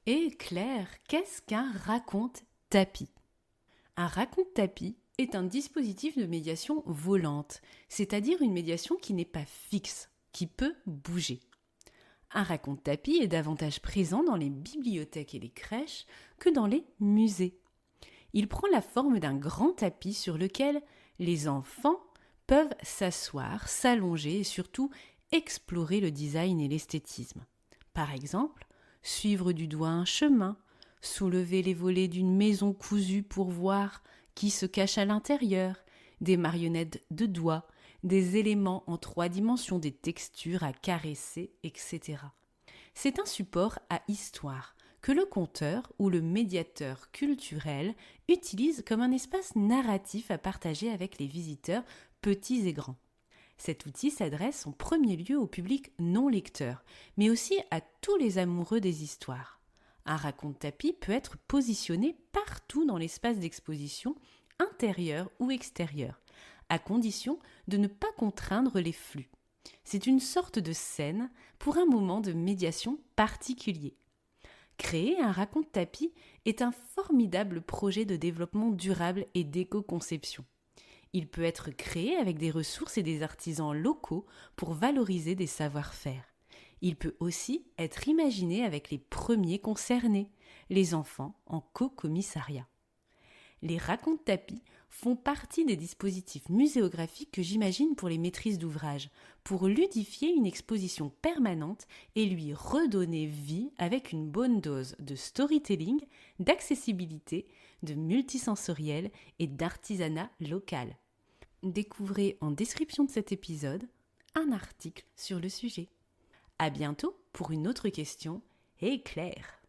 Et Claire, qu'est-ce qu'un raconte-tapis? Un raconte-tapis est un dispositif de médiation volante, c'est-à-dire une médiation qui n'est pas fixe, qui peut bouger. Un raconte-tapis est davantage présent dans les bibliothèques et les crèches que dans les musées. Il prend la forme d'un grand tapis sur lequel les enfants peuvent s'asseoir, s'allonger et surtout explorer le design et l'esthétisme. Par exemple, suivre du doigt un chemin, soulever les volets d'une maison cousue pour voir qui se cache à l'intérieur, des marionnettes de doigts, des éléments en 3 dimensions, des textures à caresser, etc. C'est un support à histoire que le conteur ou le médiateur culturel utilise comme un espace narratif à partager avec les visiteurs petits et grands. Cet outil s'adresse en premier lieu au public non lecteur, mais aussi à tous les amoureux des histoires. Un raconte-tapis peut être positionné partout dans l'espace d'exposition, intérieur ou extérieur, à condition de ne pas contraindre les flux. C'est une sorte de scène pour un moment de médiation particulier. Créer un raconte-tapis est un formidable projet de développement durable et d'éco-conception. Il peut être créé avec des ressources et des artisans locaux pour valoriser des savoir-faire. Il peut aussi être imaginé avec les premiers concernés, les enfants en co-commissariat. Les raconte-tapis font partie des dispositifs muséographiques que j'imagine pour les maîtrises d'ouvrage, pour ludifier une exposition permanente et lui redonner vie avec une bonne dose de storytelling, d'accessibilité, de multisensoriel et d'artisanat local. Découvrez en description de cet épisode un article sur le sujet. À bientôt pour une autre question. Et Claire!